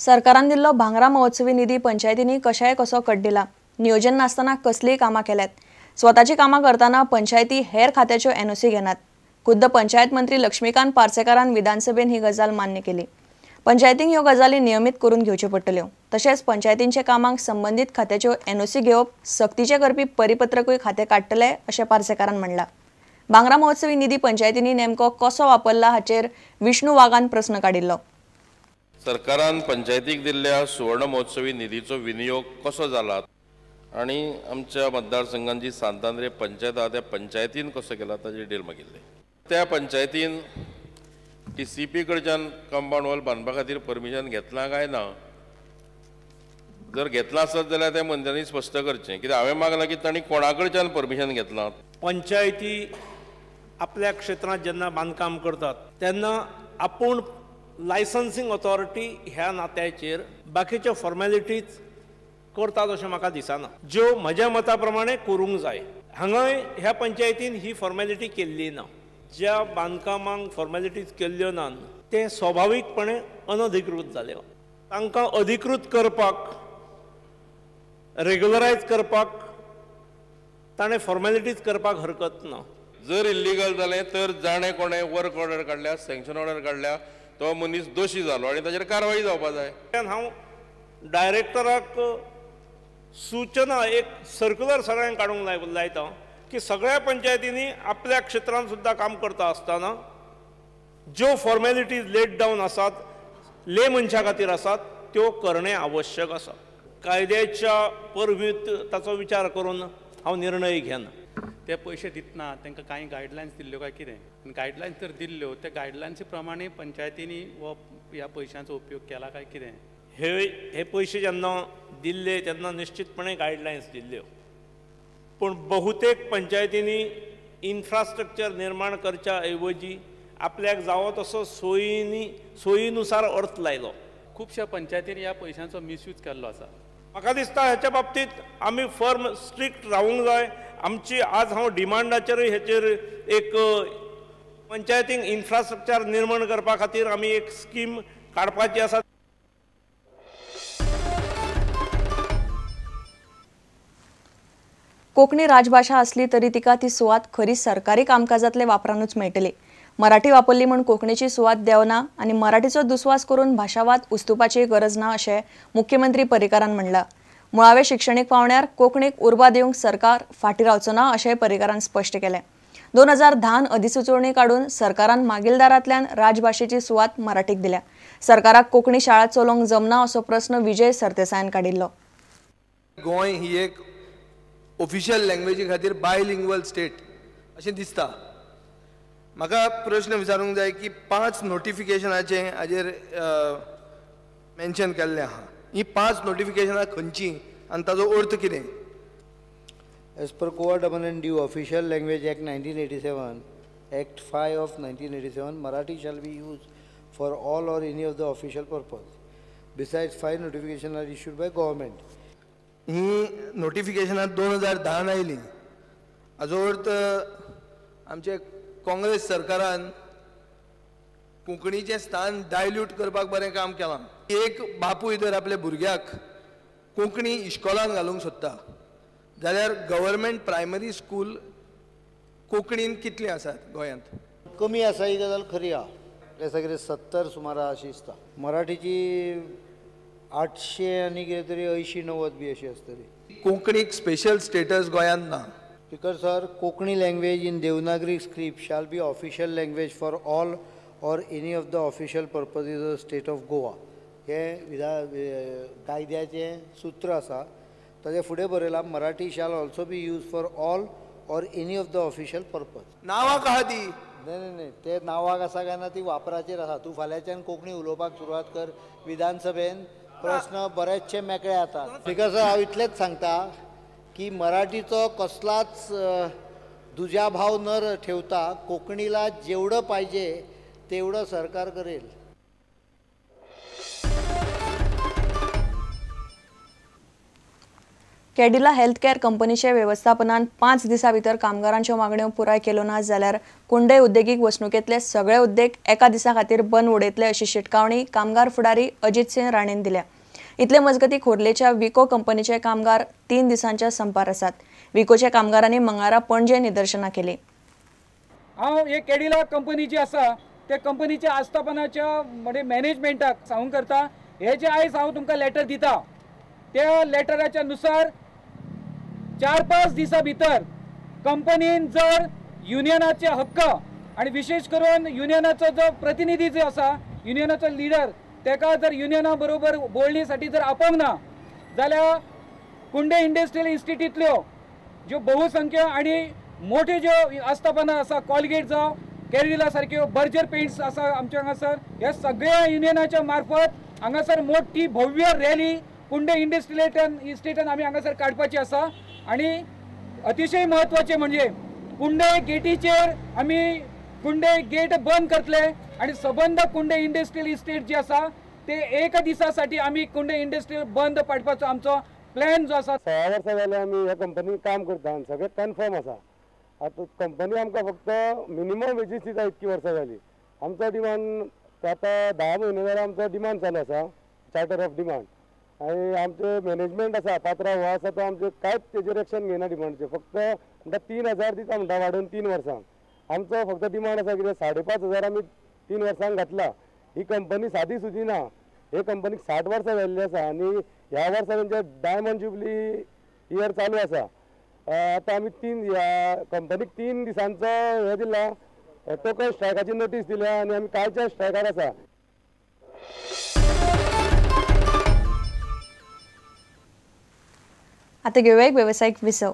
सरकारान दिल्लो भांगरा महोत्सवी निधी पंचायतींनी कशाय कसो कट दिला। नियोजन नासतना कसलीय कामां केल्यात। स्वताची कामां करताना पंचायती हेर खात्याच्यो एनओसी घेनात। खुद्द पंचायत मंत्री लक्ष्मीकांत पार्सेकारान विधानसभेत ही गजाल मान्य केली। पंचायतींक ह्यो गजाली नियमित करून घेवच्यो पडटल्यो। तशेंच पंचायतींच्या कामांक संबंधित खात्याच्यो एनओसी घेवप सक्तीचे करपी परिपत्रकूय खाते काडटले अशें पार्सेकारान म्हणला। भांगरा महोत्सवी निधी पंचायतींनी नेमको कसो वापरला हाचेर विष्णू वाघान प्रस्न काडिल्लो। सरकारान पंचायतीक दिल्ल्या सुवर्ण महोत्सवी निधीचो विनियोग कसो जाला आणि आमच्या मतदारसंघात जी सांतांद्रे पंचायत आहा त्या पंचायतीन कसो केला ताची डिटेल मागिल्ली। त्या पंचायतीन टीसीपी कडच्यान कंपाऊंड वॉल बांदपा खातीर परमिशन घेतला काय ना, जर घेतला आसत जाल्यार त्या मंत्र्यांनी स्पश्ट करचें, कित्याक हांवें मागलां की तांणी कोणा कडच्यान परमिशन घेतलां। पंचायती आपल्या क्षेत्रात जेन्ना बांदकाम करतात तेन्ना आपूण लायसन्सिंग ऑथॉरिटी ह्या नात्याचेर बाकीच्यो फॉर्मेलिटीज करतात अशें म्हाका दिसना, ज्यो म्हज्या मता प्रमाणे करूंक जाय। हांगाय ह्या पंचायतीन ही फॉर्मेलिटी केल्ली ना। ज्या बांदकामांक फॉर्मेलिटीज केल्ल्यो ना ते स्वाभावीकपणे अनधिकृत जाले। तांकां अधिकृत करपाक, रेग्युलरायज करपाक ताणें फॉर्मेलिटीज करपाक हरकत ना। जर इल्लीगल जालें तर जाणें कोणें वर्क ऑर्डर काडल्या, सँक्शन ऑर्डर काडल्या, तो मनीस दोशी जालो आनी ताचेर कारवाई जावपाक जाय। हांव डायरेक्टराक सूचना एक सर्क्युलर सगळ्यांक काडूंक लायता की सगळ्या पंचायतींनी आपल्या क्षेत्रांत सुद्दां काम करता आसतना ज्यो फॉर्मेलिटीज लेट डावन आसात, ले मनशा खातीर आसात, त्यो करणे आवश्यक आसा। कायद्याच्या परवीत ताचो विचार करून हांव निर्णय घेना। ते पैसे दितना तांकां कांय गायडलायन्स दिल्ल्यो काय कितें? गायडलायन्स तर दिल्ल्यो, त्या गायडलायन्सी प्रमाणे पंचायतींनी हो ह्या पयशांचो उपयोग केला काय कितें? हे पैसे जेन्ना दिल्ले तेन्ना निश्चितपणे गायडलायन्स दिल्ल्यो, पूण बहुतेक पंचायतींनी इन्फ्रास्ट्रक्चर निर्माण करच्या ऐवजी आपल्याक जावो तसो सोयीनुसार अर्थ लायलो। खुबश्या पंचायतींनी ह्या पयशांचो मिसयूज केल्लो आसा। म्हाका दिसता हेच्या बाबतीत आमी फर्म स्ट्रिक्ट रावूंक जाय। आमची आज हांव डिमांडाचेरूय हेचेर एक पंचायतींक इन्फ्रास्ट्रक्चर निर्माण करपा खातीर आमी एक स्कीम काडपाची आसा। कोंकणी राजभाषा असली तरी तिका ती सुवात खरी सरकारी कामकाजातले वापरानूच मेळटली। मराठी वापरली म्हूण कोंकणीची सुवात देवना आनी मराठीचो दुस्वास करून भाषावाद उस्तुपाची गरज ना अशें मुख्यमंत्री पर्रीकारान म्हणलां। मुळावे शिक्षणीक पावण्यार कोंकणीक उर्बा दिवंक सरकार फाटीं रावचो ना अशेंय पर्रीकारान स्पश्ट केलें। 2010 अधिसुचोवणी काडून सरकारान मागीलदारांतल्यान राजभाशेची सुवात मराठीक दिल्या। सरकाराक कोंकणी शाळा चलोवंक जमना असो प्रस्न विजय सरदेसायान काडिल्लो। गोंय ही एक ऑफिशियल लँग्वेजी खातीर बायलिंग्वल स्टेट अशें दिसता। म्हाका प्रश्न विचारूंक जाय की 5 नोटिफिकेशनाचे हाजेर मेन्शन केल्लें आहा। ही 5 नोटिफिकेशनां खंयचीं आनी ताचो अर्थ कितें? As per Goa Dominant Due Official Language Act 1987, Act 5 of 1987, Marathi shall be used for all or any of the official purpose. Besides, 5 notifications are issued by government. ही नोटिफिकेशनां 2010 आयलीं। हाचो अर्थ आमचे काँग्रेस सरकारान कोंकणीचें स्थान डायल्यूट करपाक बरें काम केलां। एक बापूय जर आपल्या भुरग्याक कोंकणी इश्कोलान घालूंक सोदता जाल्यार गव्हर्मेंट प्रायमरी स्कूल कोंकणीन कितलीं आसात गोंयांत? कमी आसा ही गजाल खरी आहा। ते सगळे 70 सुमार अशी दिसता। मराठीची 800 आनी कितें तरी 80-90 बी अशी आसतली। कोंकणीक स्पेशल स्टेटस गोंयांत ना। Because sir, Konkani language in Devanagari script shall be official language for all or any of the official purposes of the state of Goa. हे कायद्याचे सूत्र आसा ताचे फुडें बरयलां Marathi shall also be used for all or any of the official purpose. नांवाक आहा ती? नाही ते नांवाक आसा काय ना ती वापराचेर आसा। तूं फाल्यांच्यान कोंकणी उलोवपाक सुरवात कर, विधानसभेन प्रश्न बरेचशे मेकळे येतात। बिकॉज हांव इतलेंच सांगता की मराठीचो कसलाच दुजाभाव न ठेवता कोकणीला जेवढं पाहिजे तेवढं सरकार करेल। कॅडिला हेल्थ केअर कंपनीचे व्यवस्थापनान 5 दिसां भितर कामगारांच्यो मागण्यो पुराय केल्यो ना जाल्यार कुंडय उद्देगीक वसणुकेतले सगळे उद्देग एका दिसा खातीर बंद उडयतले अशी शिटकावणी कामगार फुडारी अजित सिंह राणेन दिल्या। इतले मजगती खोर्लेच्या विको कंपनीचे कामगार 3 दिसांच्या संपार आसात। विकोच्या कामगारांनी मंगळारा पणजे निदर्शनां केली। हांव हे कॅडिला कंपनी जी आसा त्या कंपनीच्या आस्थापनाच्या म्हणजे मॅनेजमेंटाक सांगूंक करता हे जे आयज हांव तुमकां लेटर दिता त्या लेटराच्या नुसार 4-5 दिसां भितर कंपनीन जर युनियनाचे हक्क आणि विशेष करून युनियनाचो जो प्रतिनिधी जो आसा युनियनाचो लिडर तेका जर युनियना बरोबर बोलणेसाठी जर आपोवंक ना जाल्यार कुंडे इंडस्ट्रियल इन्स्टिट्यूटल्यो ज्यो बहुसंख्य आणि मोठ्यो ज्यो आस्थापना आसा कॉलगेट जावं कॅडिला सारक्यो बर्जर पेंट्स आसा आमच्या हांगासर ह्या सगळ्या युनियनाच्या मार्फत हांगासर मोठी भव्य रॅली कुंडे इंडस्ट्रियल इस्टेटान आमी हांगासर काडपाची आसा आणि अतिशय महत्वाचे म्हणजे कुंडे गेटीचेर आमी कुंडे गेट बंद करतले आणि सबंद कुंडे इंडस्ट्रियल इस्टेट जी आसा ते 1 दिसासाठी आमी कुंडे इंडस्ट्रियल बंद पाडपाचो आमचो प्लॅन जो आसा। 6 वर्सां जाले आमी ह्या कंपनीन काम करता आनी सगळें कन्फर्म आसा। आतां कंपनी आमकां फक्त मिनिमम वेजीस दिता इतकी वर्सां जाली। आमचो डिमांड आतां 10 म्हयने जाल्यार आमचो डिमांड चालू आसा चार्टर ऑफ डिमांड आनी आमचे मॅनेजमेंट आसा पात्रांव हो आसा तो आमचे कांयच तेजेर एक्शन घेयना डिमांडचे फक्त 3000 दिता म्हणटा वाडोवन 3 वर्सांक। आमचो फक्त डिमांड आसा कितें 5,500 आमी 3 वर्सांक घातला। ही कंपनी सादी सुदी ना हे कंपनीक 60 वर्सां जाल्ली आसा आनी ह्या वर्सा तेंचे डायमंड जुबली इयर चालू आसा। आतां आमी ह्या कंपनीक 3 दिसांचो हे दिला टोकन स्ट्रायकाची नोटीस दिल्या आनी आमी कालच्या स्ट्रायकार आसा। आता घेऊया एक व्यावसायिक विसव।